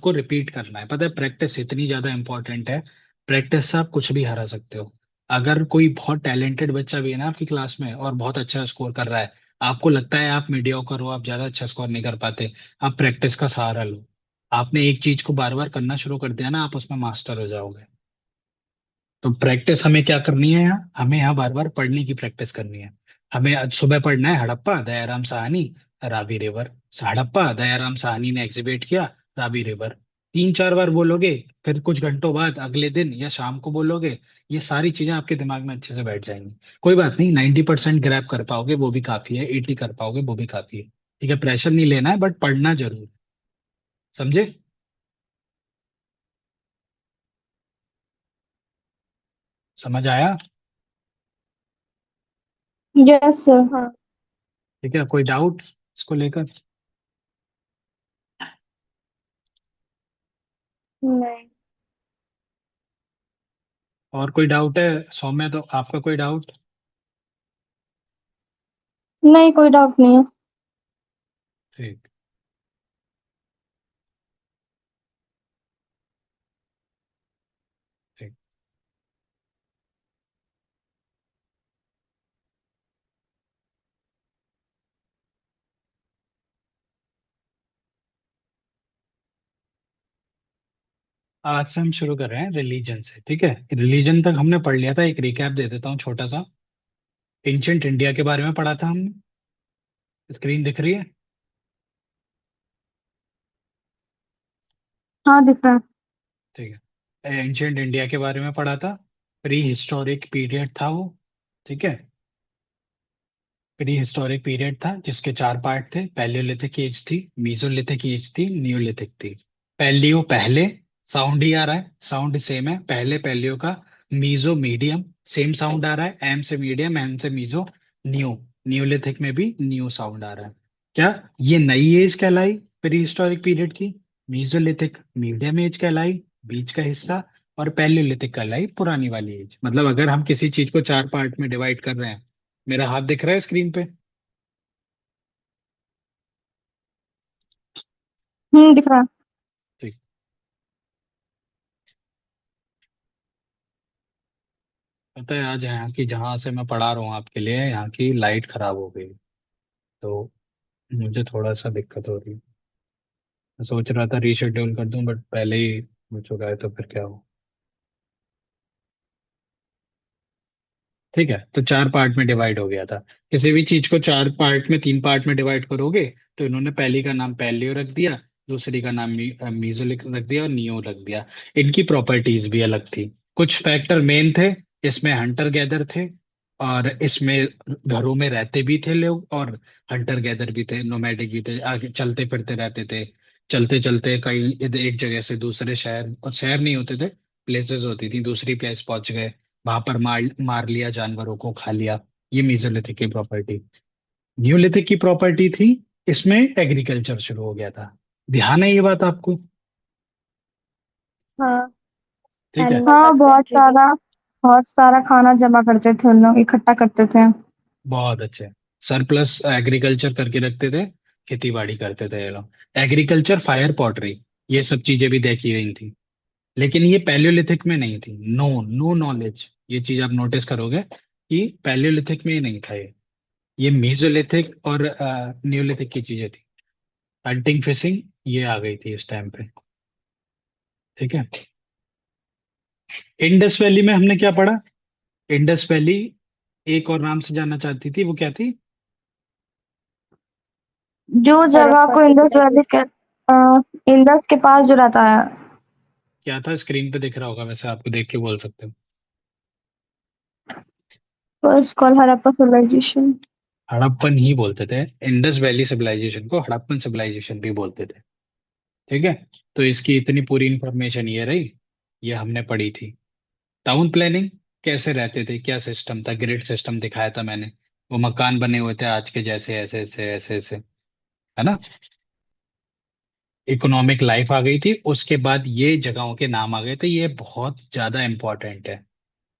को रिपीट करना है। पता है प्रैक्टिस इतनी ज्यादा इंपॉर्टेंट है। प्रैक्टिस से आप कुछ भी हरा सकते हो। अगर कोई बहुत टैलेंटेड बच्चा भी है ना आपकी क्लास में और बहुत अच्छा स्कोर कर रहा है, आपको लगता है आप मीडियोकर हो, आप ज्यादा अच्छा स्कोर नहीं कर पाते, आप प्रैक्टिस का सहारा लो। आपने एक चीज को बार बार करना शुरू कर दिया ना, आप उसमें मास्टर हो जाओगे। तो प्रैक्टिस हमें क्या करनी है यहाँ, हमें यहाँ बार बार पढ़ने की प्रैक्टिस करनी है। हमें आज सुबह पढ़ना है हड़प्पा दयाराम साहनी रावी रिवर। हड़प्पा दयाराम साहनी ने एग्जिबिट किया रावी रिवर। 3 4 बार बोलोगे, फिर कुछ घंटों बाद अगले दिन या शाम को बोलोगे, ये सारी चीजें आपके दिमाग में अच्छे से बैठ जाएंगी। कोई बात नहीं, 90% ग्रैब कर पाओगे वो भी काफी है, 80 कर पाओगे वो भी काफी है। ठीक है, प्रेशर नहीं लेना है, बट पढ़ना जरूर। समझे? समझ आया? यस सर, हाँ। ठीक है, कोई डाउट इसको लेकर? नहीं। और कोई डाउट है सौम्य, तो आपका कोई डाउट? नहीं, कोई डाउट नहीं है। ठीक। ठीक। आज से हम शुरू कर रहे हैं रिलीजन से। ठीक है, रिलीजन तक हमने पढ़ लिया था, एक रिकैप दे देता हूँ छोटा सा। एंशंट इंडिया के बारे में पढ़ा था हमने। स्क्रीन दिख रही है? हाँ, दिख रहा है। ठीक है, एंशंट इंडिया के बारे में पढ़ा था। प्री हिस्टोरिक पीरियड था वो। ठीक है, प्री हिस्टोरिक पीरियड था जिसके 4 पार्ट थे। पैलियोलिथिक एज थी, मीजोलिथिक एज थी, नियोलिथिक थी। पैलियो पहले, साउंड ही आ रहा है, साउंड सेम है पहले पैलियो का। मीजो मीडियम, सेम साउंड आ रहा है, एम से मीडियम, एम से मीजो। न्यू, नियोलिथिक में भी न्यू साउंड आ रहा है। क्या ये नई एज कहलाई प्री हिस्टोरिक पीरियड की? मीजोलिथिक मीडियम एज कहलाई, बीच का हिस्सा। और पैलियोलिथिक कहलाई पुरानी वाली एज। मतलब अगर हम किसी चीज को 4 पार्ट में डिवाइड कर रहे हैं, मेरा हाथ दिख रहा है स्क्रीन पे? दिख रहा है। ठीक। पता है आज यहाँ की, जहाँ से मैं पढ़ा रहा हूँ आपके लिए, यहाँ की लाइट खराब हो गई। तो मुझे थोड़ा सा दिक्कत हो रही है। मैं सोच रहा था रीशेड्यूल कर दूं, बट पहले ही हो चुका है तो फिर क्या हो। ठीक है, तो 4 पार्ट में डिवाइड हो गया था। किसी भी चीज को 4 पार्ट में, 3 पार्ट में डिवाइड करोगे, तो इन्होंने पहली का नाम पैलियो रख दिया, दूसरी का नाम मीजो रख दिया और नियो रख दिया। इनकी प्रॉपर्टीज भी अलग थी। कुछ फैक्टर मेन थे, इसमें हंटर गैदर थे, और इसमें घरों में रहते भी थे लोग, और हंटर गैदर भी थे, नोमैडिक भी थे, आगे चलते फिरते रहते थे। चलते चलते कहीं एक जगह से दूसरे शहर, और शहर नहीं होते थे, प्लेसेस होती थी, दूसरी प्लेस पहुंच गए, वहां पर मार मार लिया, जानवरों को खा लिया। ये मेसोलिथिक की प्रॉपर्टी। न्यूलिथिक की प्रॉपर्टी थी, इसमें एग्रीकल्चर शुरू हो गया था। ध्यान है ये बात आपको? हाँ। ठीक है। एनिमल हाँ, बहुत सारा खाना जमा करते थे उन लोग, इकट्ठा करते थे। बहुत अच्छे। सरप्लस एग्रीकल्चर करके रखते थे, खेती बाड़ी करते थे ये लोग। एग्रीकल्चर, फायर, पॉटरी, ये सब चीजें भी देखी गई थी। लेकिन ये पैलियोलिथिक में नहीं थी। नो, नो नॉलेज, ये चीज आप नोटिस करोगे कि पैलियोलिथिक में नहीं था ये मेसोलिथिक और न्यूलिथिक की चीजें थी। हंटिंग फिशिंग ये आ गई थी इस टाइम पे। ठीक है। इंडस वैली में हमने क्या पढ़ा? इंडस वैली एक और नाम से जानना चाहती थी, वो क्या थी? जो जगह हड़प्पा को इंडस वैली सिविलाइजेशन। के इंडस के पास जो रहता है। क्या था, स्क्रीन पे दिख रहा होगा, वैसे आपको देख के बोल सकते हो। First call Harappa civilisation. Harappan ही बोलते थे। इंडस वैली सिविलाइजेशन को हड़प्पन सिविलाइजेशन भी बोलते थे। ठीक है, तो इसकी इतनी पूरी इंफॉर्मेशन ये रही, ये हमने पढ़ी थी। टाउन प्लानिंग, कैसे रहते थे, क्या सिस्टम था, ग्रिड सिस्टम दिखाया था मैंने। वो मकान बने हुए थे आज के जैसे, ऐसे ऐसे ऐसे ऐसे, है ना। इकोनॉमिक लाइफ आ गई थी, उसके बाद ये जगहों के नाम आ गए थे। ये बहुत ज्यादा इंपॉर्टेंट है।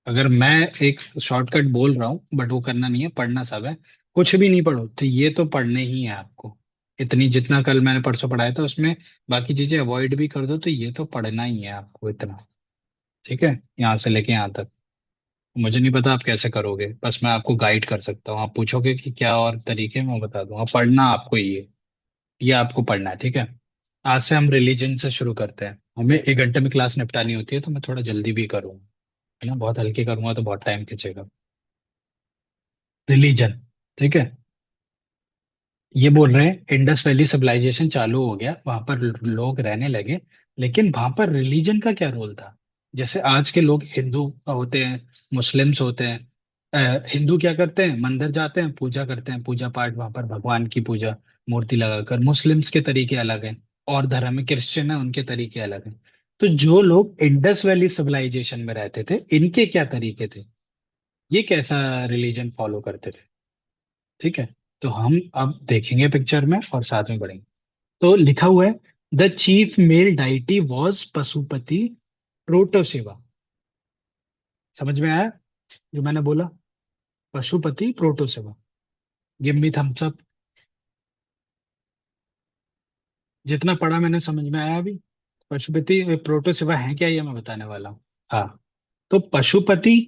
अगर मैं एक शॉर्टकट बोल रहा हूँ, बट वो करना नहीं है, पढ़ना सब है। कुछ भी नहीं पढ़ो तो ये तो पढ़ने ही है आपको। इतनी जितना कल मैंने परसों पढ़ाया था उसमें बाकी चीजें अवॉइड भी कर दो, तो ये तो पढ़ना ही है आपको इतना। ठीक है, यहाँ से लेके यहाँ तक। मुझे नहीं पता आप कैसे करोगे, बस मैं आपको गाइड कर सकता हूँ। आप पूछोगे कि क्या और तरीके, मैं बता दूंगा। पढ़ना आपको ये आपको पढ़ना है, ठीक है। आज से हम रिलीजन से शुरू करते हैं। हमें 1 घंटे में क्लास निपटानी होती है, तो मैं थोड़ा जल्दी भी करूँगा, है ना। बहुत हल्के करूंगा तो बहुत टाइम खींचेगा। रिलीजन, ठीक है। ये बोल रहे हैं इंडस वैली सिविलाइजेशन चालू हो गया, वहां पर लोग रहने लगे, लेकिन वहां पर रिलीजन का क्या रोल था। जैसे आज के लोग हिंदू होते हैं, मुस्लिम्स होते हैं। हिंदू क्या करते हैं, मंदिर जाते हैं, पूजा करते हैं, पूजा पाठ वहां पर भगवान की पूजा, मूर्ति लगाकर। मुस्लिम्स के तरीके अलग हैं, और धर्म में क्रिश्चियन है, उनके तरीके अलग हैं। तो जो लोग इंडस वैली सिविलाइजेशन में रहते थे, इनके क्या तरीके थे, ये कैसा रिलीजन फॉलो करते थे, ठीक है। तो हम अब देखेंगे पिक्चर में और साथ में पढ़ेंगे। तो लिखा हुआ है, the chief male deity was Pashupati Protoshiva. समझ में आया जो मैंने बोला, Pashupati Protoshiva. Give me thumbs up. जितना पढ़ा मैंने समझ में आया अभी। पशुपति प्रोटोसेवा है क्या, ये मैं बताने वाला हूँ। हाँ, तो पशुपति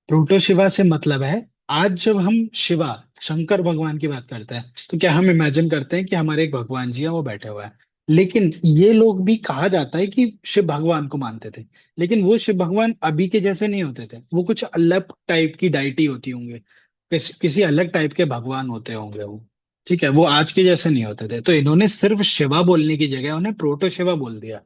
प्रोटोशिवा से मतलब है, आज जब हम शिवा, शंकर भगवान की बात करते हैं, तो क्या हम इमेजिन करते हैं कि हमारे एक भगवान जी है, वो बैठे हुए हैं। लेकिन ये लोग भी, कहा जाता है कि शिव भगवान को मानते थे, लेकिन वो शिव भगवान अभी के जैसे नहीं होते थे। वो कुछ अलग टाइप की डाइटी होती होंगे, किसी अलग टाइप के भगवान होते होंगे वो। ठीक है, वो आज के जैसे नहीं होते थे, तो इन्होंने सिर्फ शिवा बोलने की जगह उन्हें प्रोटो शिवा बोल दिया।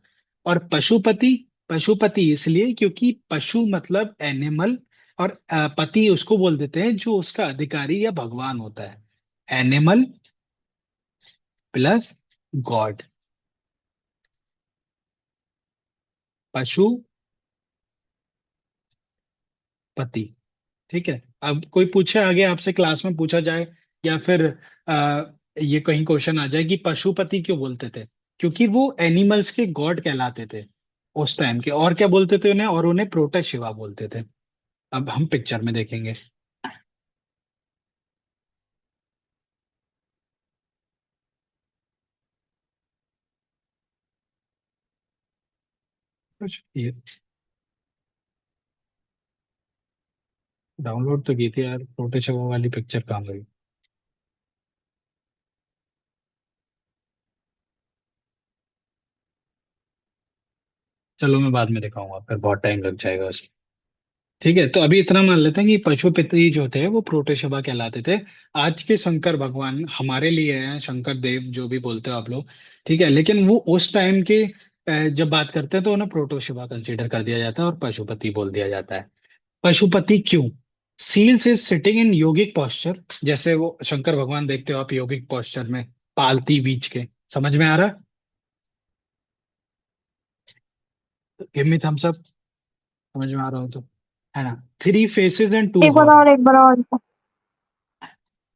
और पशुपति, पशुपति इसलिए क्योंकि पशु मतलब एनिमल, और पति उसको बोल देते हैं जो उसका अधिकारी या भगवान होता है। एनिमल प्लस गॉड, पशु पति। ठीक है। अब कोई पूछे आगे आपसे, क्लास में पूछा जाए, या फिर आ, ये कहीं क्वेश्चन आ जाए कि पशुपति क्यों बोलते थे, क्योंकि वो एनिमल्स के गॉड कहलाते थे उस टाइम के। और क्या बोलते थे उन्हें, और उन्हें प्रोटा शिवा बोलते थे। अब हम पिक्चर में देखेंगे। कुछ ये डाउनलोड तो की थी यार, प्रोटा शिवा वाली पिक्चर कहाँ गई। चलो मैं बाद में दिखाऊंगा, फिर बहुत टाइम लग जाएगा उसमें। ठीक है, तो अभी इतना मान लेते हैं कि पशुपति जो थे वो प्रोटोशिवा कहलाते थे। आज के शंकर भगवान हमारे लिए हैं, शंकर देव जो भी बोलते हो आप लोग। ठीक है, लेकिन वो उस टाइम के जब बात करते हैं तो उन्हें प्रोटोशिवा कंसीडर कर दिया जाता है और पशुपति बोल दिया जाता है। पशुपति क्यों, seals is sitting in yogic posture. जैसे वो शंकर भगवान देखते हो आप योगिक पोस्चर में, पालती बीच के। समझ में आ रहा, गिव मी थम्स अप, समझ में आ रहा हो तो, है ना। थ्री फेसेस एंड टू एक बार हॉर्न। और, एक बार और।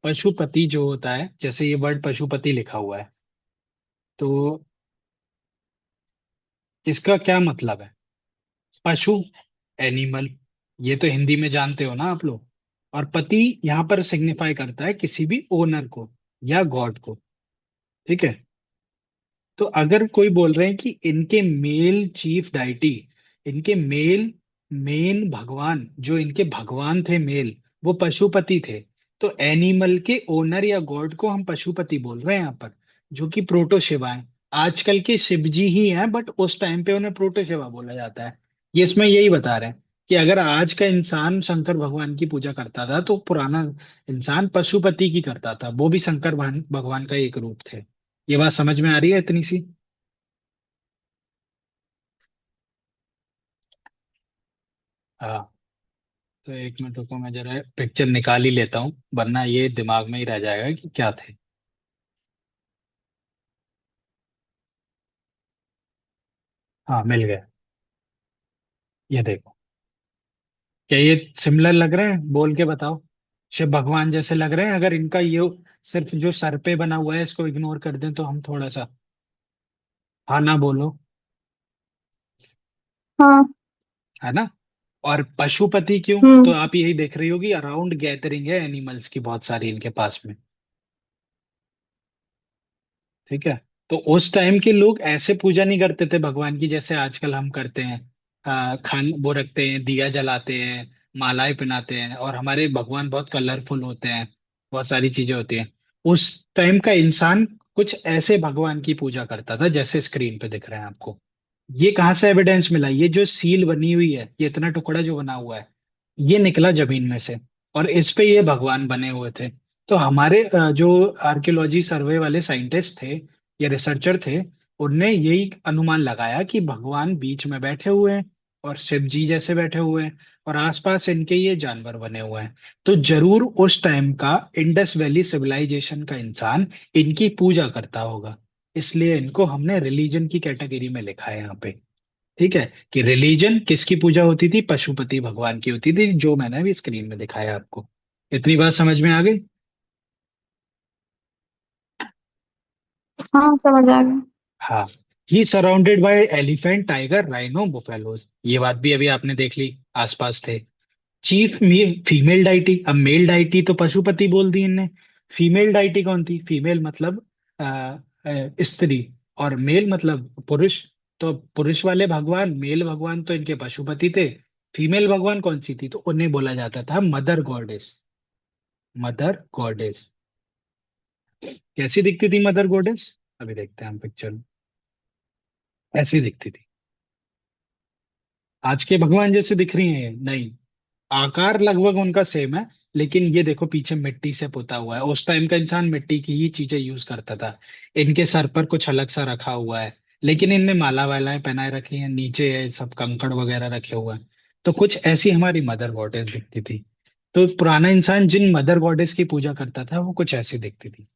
पशुपति जो होता है, जैसे ये वर्ड पशुपति लिखा हुआ है, तो इसका क्या मतलब है। पशु, एनिमल, ये तो हिंदी में जानते हो ना आप लोग। और पति यहाँ पर सिग्निफाई करता है किसी भी ओनर को या गॉड को। ठीक है, तो अगर कोई बोल रहे हैं कि इनके मेल चीफ डाइटी, इनके मेल मेन भगवान, जो इनके भगवान थे मेल, वो पशुपति थे, तो एनिमल के ओनर या गॉड को हम पशुपति बोल रहे हैं यहाँ पर, जो कि प्रोटो शिवा है। आजकल के शिव जी ही हैं, बट उस टाइम पे उन्हें प्रोटो शिवा बोला जाता है। ये इसमें यही बता रहे हैं कि अगर आज का इंसान शंकर भगवान की पूजा करता था, तो पुराना इंसान पशुपति की करता था, वो भी शंकर भगवान भगवान का एक रूप थे। ये बात समझ में आ रही है इतनी सी। हाँ, तो 1 मिनट रुको, मैं जरा पिक्चर निकाल ही लेता हूँ, वरना ये दिमाग में ही रह जाएगा कि क्या थे। हाँ, मिल गया। ये देखो, क्या ये सिमिलर लग रहे हैं, बोल के बताओ। शिव भगवान जैसे लग रहे हैं, अगर इनका ये सिर्फ जो सर पे बना हुआ है इसको इग्नोर कर दें तो हम थोड़ा सा। हाँ ना बोलो, हाँ। है ना। और पशुपति क्यों, तो हम्म। आप यही देख रही होगी, अराउंड गैदरिंग है एनिमल्स की बहुत सारी इनके पास में। ठीक है। तो उस टाइम के लोग ऐसे पूजा नहीं करते थे भगवान की जैसे आजकल हम करते हैं। खान वो रखते हैं, दिया जलाते हैं, मालाएं पहनाते हैं, और हमारे भगवान बहुत कलरफुल होते हैं, बहुत सारी चीजें होती हैं। उस टाइम का इंसान कुछ ऐसे भगवान की पूजा करता था जैसे स्क्रीन पे दिख रहे हैं आपको। ये कहाँ से एविडेंस मिला? ये जो सील बनी हुई है, ये इतना टुकड़ा जो बना हुआ है, ये निकला जमीन में से, और इस पे ये भगवान बने हुए थे। तो हमारे जो आर्कियोलॉजी सर्वे वाले साइंटिस्ट थे या रिसर्चर थे, उनने यही अनुमान लगाया कि भगवान बीच में बैठे हुए हैं और शिव जी जैसे बैठे हुए हैं, और आसपास इनके ये जानवर बने हुए हैं। तो जरूर उस टाइम का इंडस वैली सिविलाइजेशन का इंसान इनकी पूजा करता होगा। इसलिए इनको हमने रिलीजन की कैटेगरी में लिखा है यहाँ पे। ठीक है, कि रिलीजन किसकी पूजा होती थी? पशुपति भगवान की होती थी, जो मैंने अभी स्क्रीन में दिखाया आपको। इतनी बात समझ में आ गई? हाँ, समझ आ गया। हाँ। He surrounded by elephant, tiger, rhino, buffaloes, ये बात भी अभी आपने देख ली, आसपास थे। चीफ फीमेल डाइटी, अब मेल डाइटी तो पशुपति बोल दी इनने। फीमेल डाइटी कौन थी? फीमेल मतलब स्त्री, और मेल मतलब पुरुष। तो पुरुष वाले भगवान, मेल भगवान तो इनके पशुपति थे। फीमेल भगवान कौन सी थी? तो उन्हें बोला जाता था मदर गॉडेस। Mother goddess. कैसी दिखती थी मदर गॉडेस? अभी देखते हैं हम पिक्चर में। ऐसी दिखती थी। आज के भगवान जैसे दिख रही हैं ये? नहीं। आकार लगभग उनका सेम है, लेकिन ये देखो पीछे मिट्टी से पुता हुआ है। उस टाइम का इंसान मिट्टी की ही चीजें यूज करता था। इनके सर पर कुछ अलग सा रखा हुआ है, लेकिन इनने माला वालाएं पहनाए रखी हैं, नीचे है सब कंकड़ वगैरह रखे हुए हैं। तो कुछ ऐसी हमारी मदर गॉडेस दिखती थी। तो पुराना इंसान जिन मदर गॉडेस की पूजा करता था वो कुछ ऐसी दिखती थी।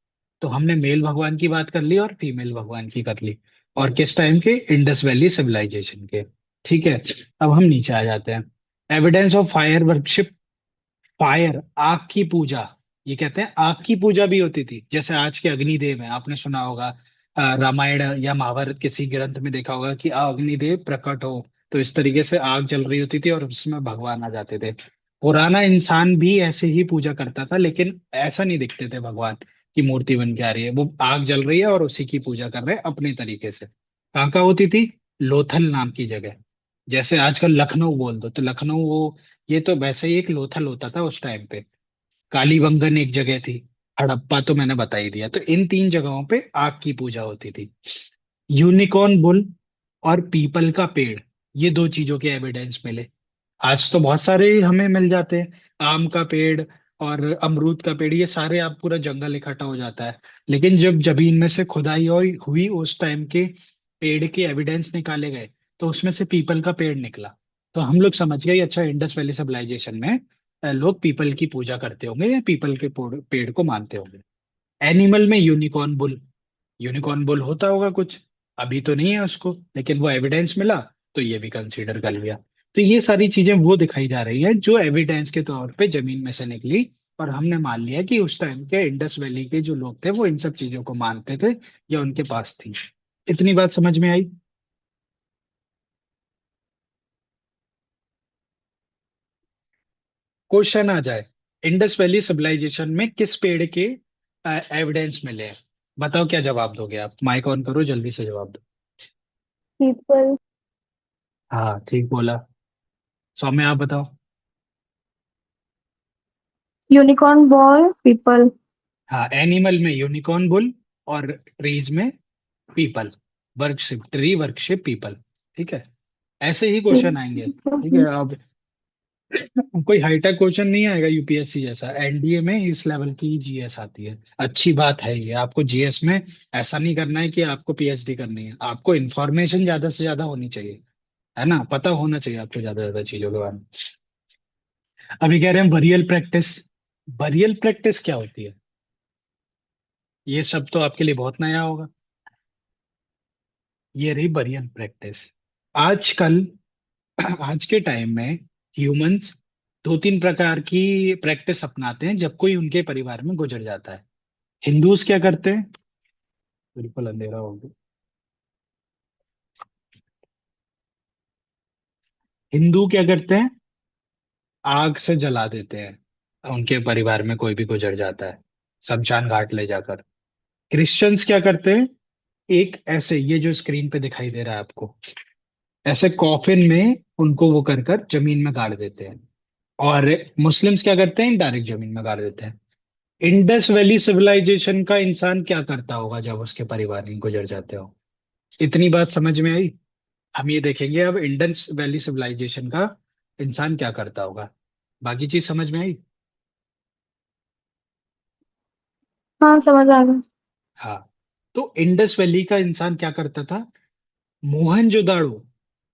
तो हमने मेल भगवान की बात कर ली और फीमेल भगवान की कर ली। और किस टाइम के? इंडस वैली सिविलाइजेशन के। ठीक है। अब हम नीचे आ जाते हैं। Evidence of fire worship. Fire, आग की पूजा। ये कहते हैं आग की पूजा भी होती थी, जैसे आज के अग्निदेव है, आपने सुना होगा। रामायण या महाभारत किसी ग्रंथ में देखा होगा कि अग्निदेव प्रकट हो, तो इस तरीके से आग जल रही होती थी और उसमें भगवान आ जाते थे। पुराना इंसान भी ऐसे ही पूजा करता था, लेकिन ऐसा नहीं दिखते थे भगवान की मूर्ति बन के आ रही है, वो आग जल रही है और उसी की पूजा कर रहे हैं अपने तरीके से। कहाँ कहाँ होती थी? लोथल नाम की जगह। जैसे आजकल लखनऊ बोल दो तो लखनऊ वो, ये तो वैसे ही एक लोथल होता था उस टाइम पे। कालीबंगन एक जगह थी। हड़प्पा तो मैंने बता ही दिया। तो इन तीन जगहों पे आग की पूजा होती थी। यूनिकॉर्न बुल और पीपल का पेड़, ये दो चीजों के एविडेंस मिले। आज तो बहुत सारे हमें मिल जाते हैं, आम का पेड़ और अमरूद का पेड़, ये सारे, आप पूरा जंगल इकट्ठा हो जाता है। लेकिन जब जमीन में से खुदाई हुई हुई उस टाइम के पेड़ के एविडेंस निकाले गए, तो उसमें से पीपल का पेड़ निकला। तो हम लोग समझ गए अच्छा, इंडस वैली सिविलाइजेशन में लोग पीपल की पूजा करते होंगे या पीपल के पेड़ को मानते होंगे। एनिमल में यूनिकॉर्न बुल। यूनिकॉर्न बुल होता होगा कुछ, अभी तो नहीं है उसको, लेकिन वो एविडेंस मिला, तो ये भी कंसीडर कर लिया। तो ये सारी चीजें वो दिखाई जा रही है जो एविडेंस के तौर पे जमीन में से निकली, और हमने मान लिया कि उस टाइम के इंडस वैली के जो लोग थे वो इन सब चीजों को मानते थे या उनके पास थी। इतनी बात समझ में आई? क्वेश्चन आ जाए, इंडस वैली सिविलाइजेशन में किस पेड़ के एविडेंस मिले हैं? बताओ क्या जवाब दोगे आप? माइक ऑन करो, जल्दी से जवाब दो। पीपल। हाँ, ठीक बोला। सौम्य आप बताओ। Unicorn ball, people. हाँ, एनिमल में यूनिकॉर्न बुल, और ट्रीज में people. Worship tree, worship people. ठीक है। ऐसे ही क्वेश्चन आएंगे। ठीक है। अब कोई हाईटेक क्वेश्चन नहीं आएगा यूपीएससी जैसा, एनडीए में इस लेवल की जीएस आती है। अच्छी बात है ये, आपको जीएस में ऐसा नहीं करना है कि आपको पीएचडी करनी है, आपको इन्फॉर्मेशन ज्यादा से ज्यादा होनी चाहिए, है ना, पता होना चाहिए आपको ज्यादा से ज्यादा चीजों के बारे में। अभी कह रहे हैं बरियल प्रैक्टिस। बरियल प्रैक्टिस क्या होती है? ये सब तो आपके लिए बहुत नया होगा। ये रही बरियल प्रैक्टिस। आजकल, आज के टाइम में ह्यूमंस दो तीन प्रकार की प्रैक्टिस अपनाते हैं जब कोई उनके परिवार में गुजर जाता है। हिंदूज क्या करते हैं? बिल्कुल अंधेरा हो गया। हिंदू क्या करते हैं? आग से जला देते हैं उनके परिवार में कोई भी गुजर जाता है, शमशान घाट ले जाकर। क्रिश्चियंस क्या करते हैं? एक ऐसे, ये जो स्क्रीन पे दिखाई दे रहा है आपको, ऐसे कॉफिन में उनको वो कर कर जमीन में गाड़ देते हैं। और मुस्लिम्स क्या करते हैं, डायरेक्ट जमीन में गाड़ देते हैं। इंडस वैली सिविलाइजेशन का इंसान क्या करता होगा जब उसके परिवार नहीं गुजर जाते हो? इतनी बात समझ में आई? हम ये देखेंगे अब इंडस वैली सिविलाइजेशन का इंसान क्या करता होगा। बाकी चीज समझ में आई? हाँ, समझ आ गया। हाँ। तो इंडस वैली का इंसान क्या करता था? मोहनजोदाड़ो,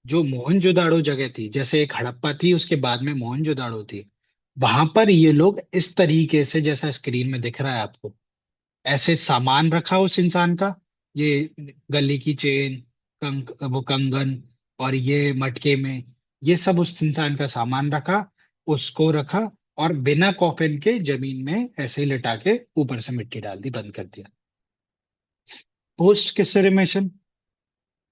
जो मोहनजोदाड़ो जगह थी, जैसे एक हड़प्पा थी उसके बाद में मोहनजोदाड़ो थी, वहां पर ये लोग इस तरीके से, जैसा स्क्रीन में दिख रहा है आपको, ऐसे सामान रखा उस इंसान का, ये गले की चेन, वो कंगन, और ये मटके में, ये सब उस इंसान का सामान रखा, उसको रखा, और बिना कॉफिन के जमीन में ऐसे ही लिटा के ऊपर से मिट्टी डाल दी, बंद कर दिया। पोस्ट क्रेमेशन,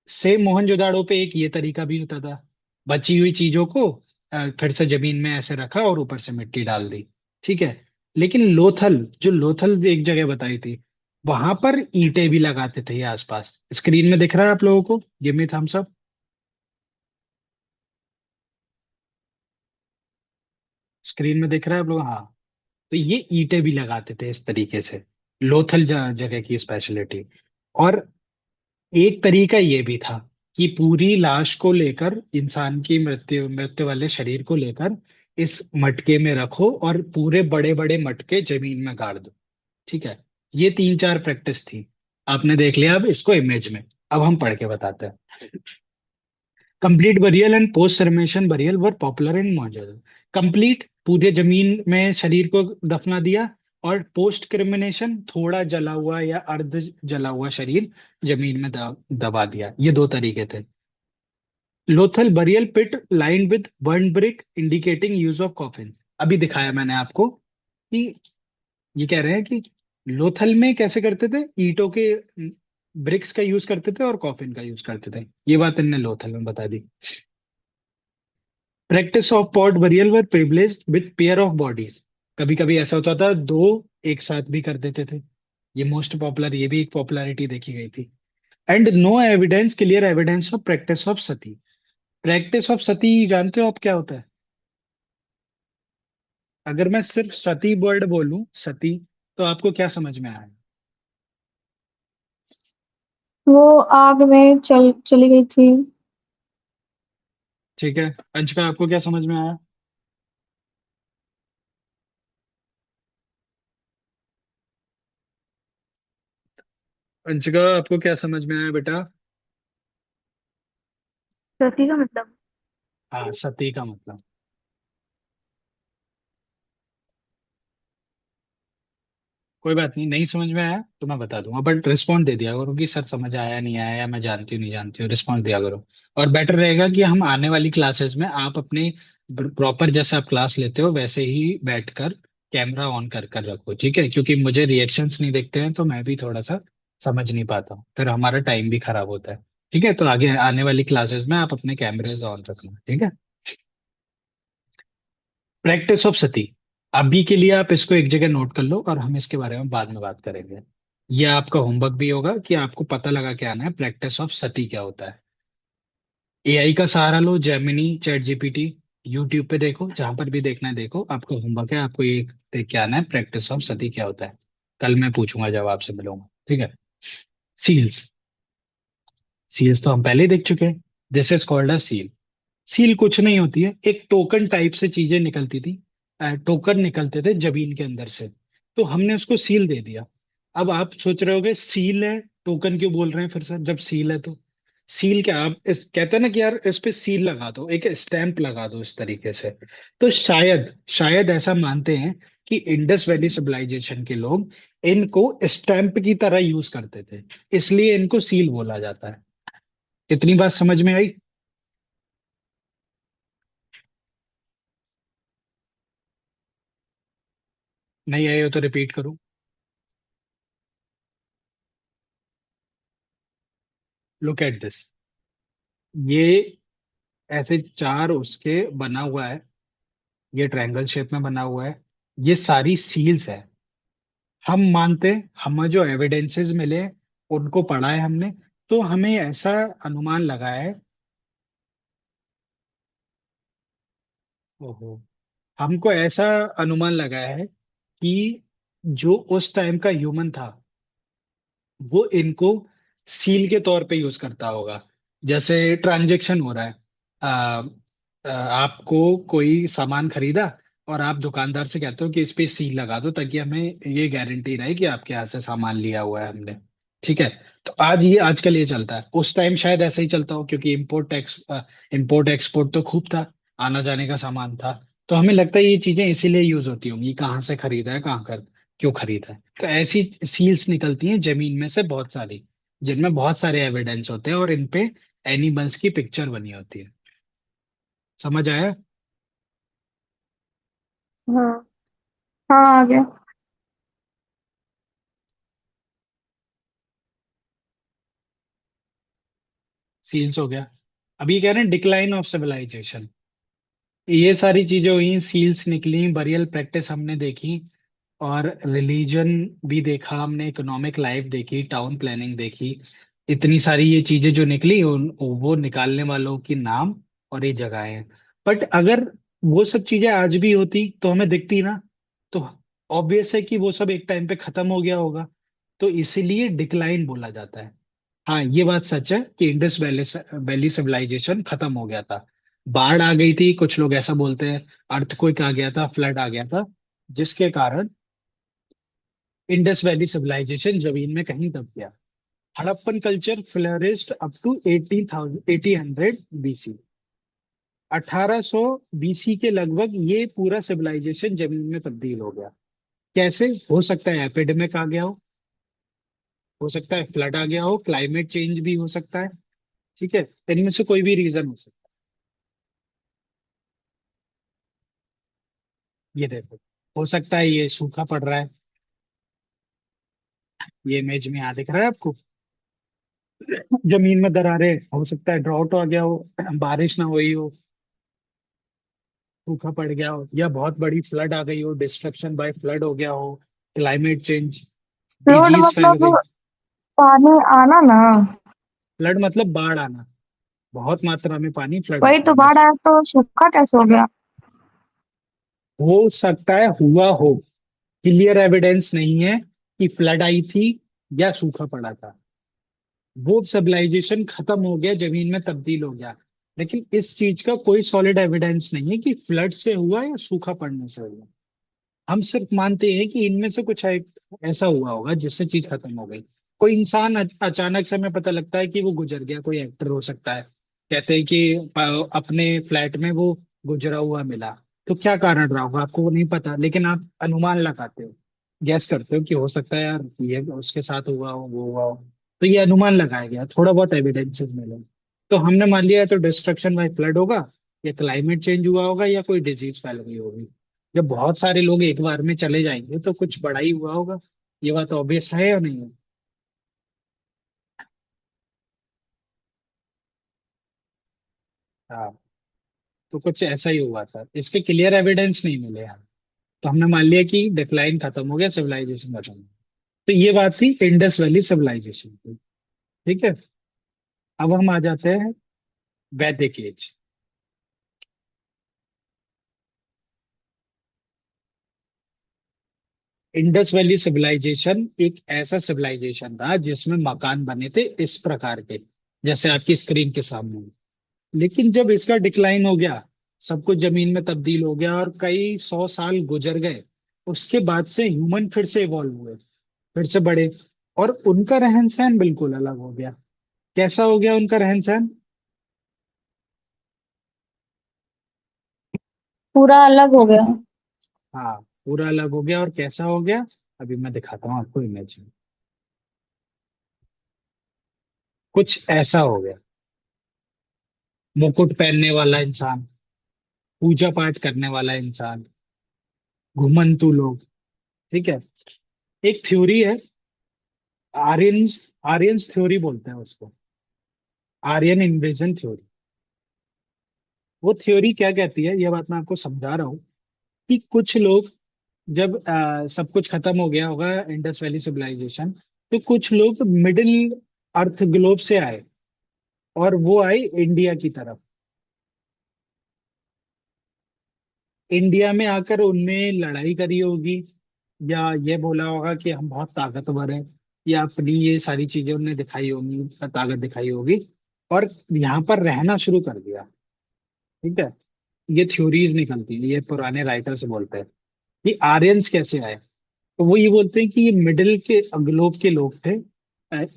सेम मोहनजोदाड़ो पे एक ये तरीका भी होता था। बची हुई चीजों को फिर से जमीन में ऐसे रखा और ऊपर से मिट्टी डाल दी। ठीक है। लेकिन लोथल, जो लोथल एक जगह बताई थी, वहां पर ईंटें भी लगाते थे ये आसपास। स्क्रीन में दिख रहा है आप लोगों को, give me thumbs up. Screen में दिख रहा है आप लोग? हाँ। तो ये ईंटें भी लगाते थे इस तरीके से, लोथल जगह की स्पेशलिटी। और एक तरीका ये भी था कि पूरी लाश को लेकर, इंसान की मृत्यु मृत्यु वाले शरीर को लेकर इस मटके में रखो और पूरे बड़े बड़े मटके जमीन में गाड़ दो। ठीक है। ये तीन चार प्रैक्टिस थी। आपने देख लिया, अब इसको इमेज में, अब हम पढ़ के बताते हैं। Complete burial and post cremation burial were popular in modern. Complete, पूरे जमीन में शरीर को दफना दिया। और पोस्ट क्रिमिनेशन, थोड़ा जला हुआ या अर्ध जला हुआ शरीर जमीन में दबा दिया। ये दो तरीके थे। Lothal burial pit lined with burnt brick indicating use of coffin. अभी दिखाया मैंने आपको कि ये कह रहे हैं कि लोथल में कैसे करते थे, ईंटों के ब्रिक्स का यूज करते थे और कॉफिन का यूज करते थे। ये बात इनने लोथल में बता दी। Practice of pot burial were privileged with pair of bodies. कभी कभी ऐसा होता था, दो एक साथ भी कर देते थे। ये मोस्ट पॉपुलर, ये भी एक पॉपुलैरिटी देखी गई थी। And no evidence, clear evidence of practice of sati. Practice of sati जानते हो आप क्या होता है? अगर मैं सिर्फ सती वर्ड बोलूं, सती, तो आपको क्या समझ में आया? वो आग में चली गई थी। ठीक है। अंशका, आपको क्या समझ में आया? अंशिका, आपको क्या समझ में आया बेटा? सती का मतलब। हाँ, सती का मतलब। कोई बात नहीं, नहीं समझ में आया तो मैं बता दूंगा, बट रिस्पॉन्ड दे दिया करो कि सर समझ आया नहीं आया, या मैं जानती हूँ नहीं जानती हूँ, रिस्पॉन्ड दिया करो। और बेटर रहेगा कि हम आने वाली क्लासेस में आप अपने प्रॉपर, जैसे आप क्लास लेते हो वैसे ही बैठकर कैमरा ऑन कर कर रखो। ठीक है? क्योंकि मुझे रिएक्शंस नहीं देखते हैं तो मैं भी थोड़ा सा समझ नहीं पाता हूँ, फिर हमारा टाइम भी खराब होता है। ठीक है? तो आगे आने वाली क्लासेस में आप अपने कैमरेज ऑन रखना। ठीक है? प्रैक्टिस ऑफ सती, अभी के लिए आप इसको एक जगह नोट कर लो और हम इसके बारे में बाद में बात करेंगे। ये आपका होमवर्क भी होगा कि आपको पता लगा के आना है प्रैक्टिस ऑफ सती क्या होता है। एआई का सहारा लो, जेमिनी, चैट जीपीटी, यूट्यूब पे देखो, जहां पर भी देखना है देखो। आपका होमवर्क है, आपको ये देख के आना है प्रैक्टिस ऑफ सती क्या होता है। कल मैं पूछूंगा जब आपसे मिलूंगा। ठीक है? सील्स, सील्स तो हम पहले ही देख चुके हैं। This is called a seal. Seal कुछ नहीं होती है, एक टोकन टाइप से चीजें निकलती थी, टोकन निकलते थे जमीन के अंदर से, तो हमने उसको सील दे दिया। अब आप सोच रहे होगे सील है, टोकन क्यों बोल रहे हैं फिर सर जब सील है तो? सील क्या, आप कहते हैं ना कि यार इस पे सील लगा दो, एक स्टैंप लगा दो इस तरीके से। तो शायद शायद ऐसा मानते हैं कि इंडस वैली सिविलाइजेशन के लोग इनको स्टैंप की तरह यूज करते थे, इसलिए इनको सील बोला जाता है। इतनी बात समझ में आई? नहीं आई हो तो रिपीट करूं? लुक एट दिस, ये ऐसे चार उसके बना हुआ है, ये ट्रायंगल शेप में बना हुआ है, ये सारी सील्स है। हम मानते हैं, हमें जो एविडेंसेस मिले उनको पढ़ा है हमने। तो हमें ऐसा अनुमान लगा है। ओहो। हमको ऐसा अनुमान लगा है कि जो उस टाइम का ह्यूमन था वो इनको सील के तौर पे यूज करता होगा। जैसे ट्रांजेक्शन हो रहा है, आपको कोई सामान खरीदा और आप दुकानदार से कहते हो कि इस पे सील लगा दो ताकि हमें ये गारंटी रहे कि आपके यहाँ से सामान लिया हुआ है हमने। ठीक है। तो आज ये आजकल ये चलता है, उस टाइम शायद ऐसा ही चलता हो क्योंकि इम्पोर्ट एक्सपोर्ट तो खूब था, आना जाने का सामान था। तो हमें लगता है ये चीजें इसीलिए यूज होती होंगी, कहाँ से खरीदा है, कहाँ कर क्यों खरीदा है। तो ऐसी सील्स निकलती हैं जमीन में से बहुत सारी, जिनमें बहुत सारे एविडेंस होते हैं और इन पे एनिमल्स की पिक्चर बनी होती है। समझ आया? हाँ। हाँ, आ गया। सील्स हो गया। अभी कह रहे हैं डिक्लाइन ऑफ सिविलाइजेशन। ये सारी चीजें हुई, सील्स निकली, बरियल प्रैक्टिस हमने देखी, और रिलीजन भी देखा हमने, इकोनॉमिक लाइफ देखी, टाउन प्लानिंग देखी। इतनी सारी ये चीजें जो निकली वो निकालने वालों की नाम और ये जगहें। बट अगर वो सब चीजें आज भी होती तो हमें दिखती ना, तो ऑब्वियस है कि वो सब एक टाइम पे खत्म हो गया होगा। तो इसीलिए डिक्लाइन बोला जाता है। हाँ, ये बात सच है कि इंडस वैली वैली सिविलाइजेशन खत्म हो गया था। बाढ़ आ गई थी, कुछ लोग ऐसा बोलते हैं, अर्थक्वेक आ गया था, फ्लड आ गया था, जिसके कारण इंडस वैली सिविलाइजेशन जमीन में कहीं दब गया। Harappan culture flourished up to 1800 BC. 1800 BC के लगभग ये पूरा सिविलाइजेशन जमीन में तब्दील हो गया। कैसे हो सकता है? एपिडेमिक आ गया हो सकता है फ्लड आ गया हो, क्लाइमेट चेंज भी हो सकता है। ठीक है, इनमें से कोई भी रीजन हो सकता है। ये देखो, हो सकता है ये सूखा पड़ रहा है, ये इमेज में यहाँ दिख रहा है आपको, जमीन में दरारें। हो सकता है ड्रॉट आ गया हो, बारिश ना हुई हो, सूखा पड़ गया हो, या बहुत बड़ी फ्लड आ गई हो, डिस्ट्रक्शन बाय फ्लड हो गया हो, क्लाइमेट चेंज, फ्लड डिजीज फैल मतलब गई। पानी आना ना। फ्लड मतलब बाढ़ आना, बहुत मात्रा में पानी फ्लड वही होता तो, है। बाढ़ आया तो सूखा कैसे हो गया? हो सकता है हुआ हो, क्लियर एविडेंस नहीं है कि फ्लड आई थी या सूखा पड़ा था। वो सिविलाइजेशन खत्म हो गया, जमीन में तब्दील हो गया। लेकिन इस चीज का कोई सॉलिड एविडेंस नहीं है कि फ्लड से हुआ या सूखा पड़ने से हुआ। हम सिर्फ मानते हैं कि इनमें से कुछ एक ऐसा हुआ होगा जिससे चीज खत्म हो गई। कोई इंसान अचानक से हमें पता लगता है कि वो गुजर गया, कोई एक्टर हो सकता है, कहते हैं कि अपने फ्लैट में वो गुजरा हुआ मिला। तो क्या कारण रहा होगा आपको वो नहीं पता, लेकिन आप अनुमान लगाते हो, गैस करते हो कि हो सकता है यार ये उसके साथ हुआ हो, वो हुआ हो। तो ये अनुमान लगाया गया, थोड़ा बहुत एविडेंसेस मिले। तो हमने मान लिया तो डिस्ट्रक्शन बाय फ्लड होगा, या क्लाइमेट चेंज हुआ होगा, या कोई डिजीज फैल गई होगी। जब बहुत सारे लोग एक बार में चले जाएंगे तो कुछ बड़ा ही हुआ होगा। ये बात ऑब्वियस है या नहीं है? हाँ, तो कुछ ऐसा ही हुआ था, इसके क्लियर एविडेंस नहीं मिले हैं। तो हमने मान लिया कि डिक्लाइन खत्म हो गया, सिविलाइजेशन खत्म हो गया। तो ये बात थी इंडस वैली सिविलाइजेशन की। ठीक है। अब हम आ जाते हैं वैदिक एज। इंडस वैली सिविलाइजेशन एक ऐसा सिविलाइजेशन था जिसमें मकान बने थे इस प्रकार के, जैसे आपकी स्क्रीन के सामने। लेकिन जब इसका डिक्लाइन हो गया, सब कुछ जमीन में तब्दील हो गया और कई 100 साल गुजर गए, उसके बाद से ह्यूमन फिर से इवॉल्व हुए, फिर से बढ़े, और उनका रहन सहन बिल्कुल अलग हो गया। कैसा हो गया उनका रहन सहन? पूरा अलग हो गया। हाँ, पूरा अलग हो गया। और कैसा हो गया? अभी मैं दिखाता हूँ आपको इमेज में। कुछ ऐसा हो गया, मुकुट पहनने वाला इंसान, पूजा पाठ करने वाला इंसान, घुमंतू लोग। ठीक है। एक थ्योरी है, आर्यंस आर्यंस थ्योरी बोलते हैं उसको, आर्यन इन्वेजन थ्योरी। वो थ्योरी क्या कहती है, ये बात मैं आपको समझा रहा हूँ, कि कुछ लोग, जब सब कुछ खत्म हो गया होगा इंडस वैली सिविलाइजेशन, तो कुछ लोग मिडिल अर्थ ग्लोब से आए और वो आए इंडिया की तरफ। इंडिया में आकर उनने लड़ाई करी होगी, या ये बोला होगा कि हम बहुत ताकतवर हैं, या अपनी ये सारी चीजें उनने दिखाई होंगी, ताकत दिखाई होगी, और यहाँ पर रहना शुरू कर दिया। ठीक है। ये थ्योरीज निकलती है, ये पुराने राइटर से बोलते हैं कि आर्यंस कैसे आए। तो वो ये बोलते हैं कि ये मिडिल के ग्लोब के लोग थे,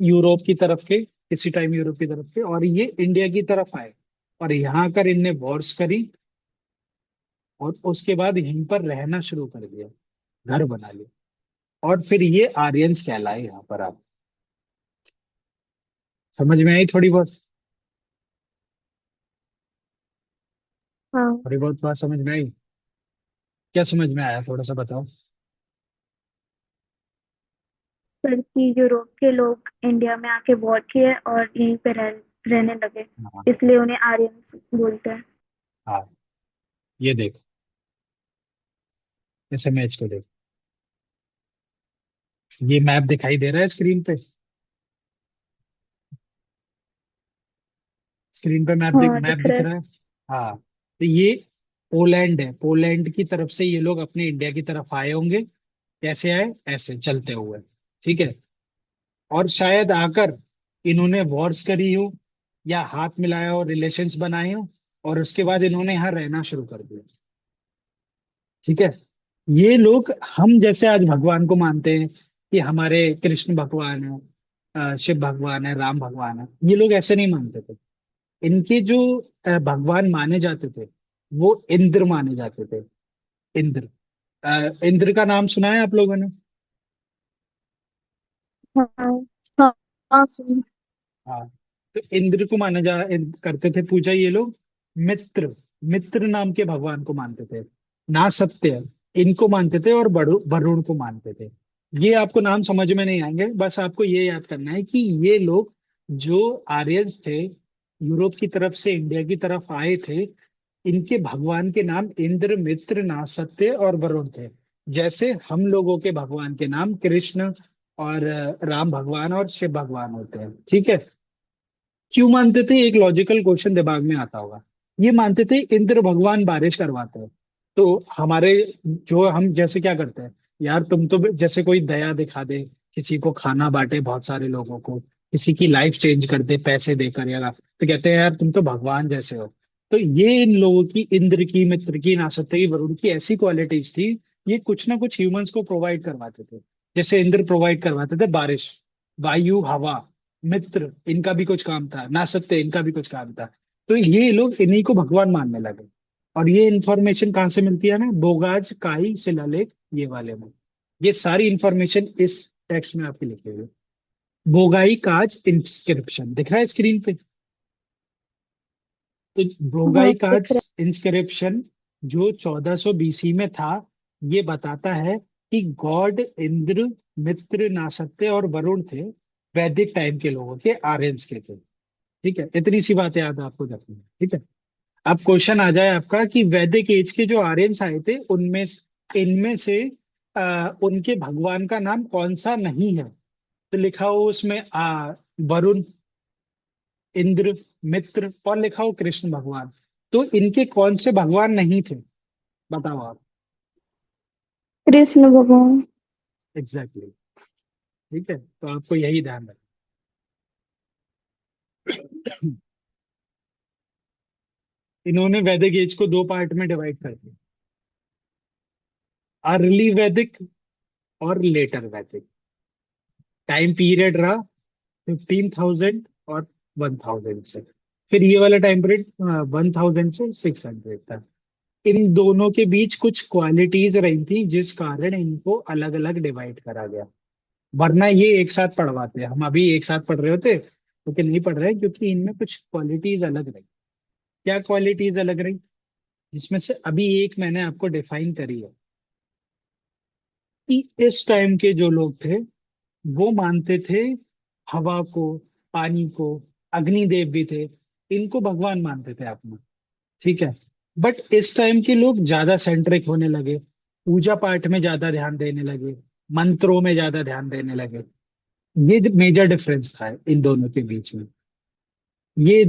यूरोप की तरफ के, किसी टाइम यूरोप की तरफ के, और ये इंडिया की तरफ आए और यहाँ आकर इनने वॉर्स करी, और उसके बाद यहीं पर रहना शुरू कर दिया, घर बना लिया, और फिर ये आर्यंस कहलाए यहाँ पर। आप समझ में आई थोड़ी बहुत? हाँ। थोड़ी बहुत बात समझ में आई? क्या समझ में आया, थोड़ा सा बताओ। फिर कि यूरोप के लोग इंडिया में आके वॉर किए और यहीं पे रहने लगे, हाँ। इसलिए उन्हें आर्यंस बोलते हैं। हाँ, ये देखो, इस इमेज को देखो। ये मैप दिखाई दे रहा है स्क्रीन पे? स्क्रीन पे हाँ, मैप दिख रहा दिख है। रहा है। हाँ, तो ये पोलैंड है। पोलैंड की तरफ से ये लोग अपने इंडिया की तरफ आए होंगे। कैसे आए? ऐसे चलते हुए। ठीक है। और शायद आकर इन्होंने वॉर्स करी हो, या हाथ मिलाया हो, रिलेशंस बनाए हो, और उसके बाद इन्होंने यहाँ रहना शुरू कर दिया। ठीक है। ये लोग हम जैसे आज भगवान को मानते हैं कि हमारे कृष्ण भगवान है, शिव भगवान है, राम भगवान है, ये लोग ऐसे नहीं मानते थे। इनके जो भगवान माने जाते थे, वो इंद्र माने जाते थे। इंद्र। इंद्र का नाम सुना है आप लोगों ने? हाँ। हाँ। हाँ, सुन। हाँ। तो इंद्र को करते थे पूजा ये लोग। मित्र, मित्र नाम के भगवान को मानते थे। ना सत्य, इनको मानते थे, और वरुण को मानते थे। ये आपको नाम समझ में नहीं आएंगे, बस आपको ये याद करना है कि ये लोग जो आर्यंस थे, यूरोप की तरफ से इंडिया की तरफ आए थे, इनके भगवान के नाम इंद्र, मित्र, नासत्य और वरुण थे। जैसे हम लोगों के भगवान के नाम कृष्ण और राम भगवान और शिव भगवान होते हैं। ठीक है। क्यों मानते थे? एक लॉजिकल क्वेश्चन दिमाग में आता होगा। ये मानते थे इंद्र भगवान बारिश करवाते हैं, तो हमारे, जो हम जैसे क्या करते हैं, यार तुम तो जैसे कोई दया दिखा दे, किसी को खाना बांटे, बहुत सारे लोगों को, किसी की लाइफ चेंज कर दे पैसे देकर, यार तो कहते हैं यार तुम तो भगवान जैसे हो। तो ये इन लोगों की, इंद्र की, मित्र की, नासत्य की, वरुण की ऐसी क्वालिटीज थी, ये कुछ ना कुछ ह्यूमंस को प्रोवाइड करवाते थे। जैसे इंद्र प्रोवाइड करवाते थे बारिश, वायु, हवा। मित्र, इनका भी कुछ काम था। ना सकते, इनका भी कुछ काम था। तो ये लोग इन्हीं को भगवान मानने लगे। और ये इंफॉर्मेशन कहाँ से मिलती है? ना, बोगाज काई शिलालेख, ये वाले में। ये सारी इंफॉर्मेशन इस टेक्स्ट में आपके लिखे हुए। बोगाई काज इंस्क्रिप्शन दिख रहा है स्क्रीन पे? तो हाँ, बोगाई दिख काज रहा इंस्क्रिप्शन जो 1400 बीसी में था, ये बताता है कि गॉड इंद्र, मित्र, नासत्य और वरुण थे, वैदिक टाइम के लोगों के, आर्यंस के थे। ठीक है, इतनी सी बात याद आपको रखनी है। ठीक है। अब क्वेश्चन आ जाए आपका कि वैदिक एज के जो आर्यंस आए थे, उनमें, इनमें से उनके भगवान का नाम कौन सा नहीं है? तो लिखा हो उसमें वरुण, इंद्र, मित्र, और लिखा हो कृष्ण भगवान। तो इनके कौन से भगवान नहीं थे? बताओ आप। है। कृष्ण भगवान। Exactly exactly. ठीक है, तो आपको यही ध्यान रखना। इन्होंने वैदिक एज को दो पार्ट में डिवाइड कर दिया: अर्ली वैदिक और लेटर वैदिक। टाइम पीरियड रहा 15,000 और 1,000 से। फिर ये वाला टाइम पीरियड 1,000 से 600 तक। इन दोनों के बीच कुछ क्वालिटीज रही थी, जिस कारण इनको अलग अलग डिवाइड करा गया। वरना ये एक साथ पढ़वाते, हम अभी एक साथ पढ़ रहे होते, लेकिन नहीं पढ़ रहे, क्योंकि इनमें कुछ क्वालिटीज अलग रही। क्या क्वालिटीज अलग रही? जिसमें से अभी एक मैंने आपको डिफाइन करी है, कि इस टाइम के जो लोग थे, वो मानते थे हवा को, पानी को, अग्निदेव भी थे, इनको भगवान मानते थे अपना। ठीक है। बट इस टाइम के लोग ज्यादा सेंट्रिक होने लगे, पूजा पाठ में ज्यादा ध्यान देने लगे, मंत्रों में ज्यादा ध्यान देने लगे। ये मेजर डिफरेंस था इन दोनों के बीच में। ये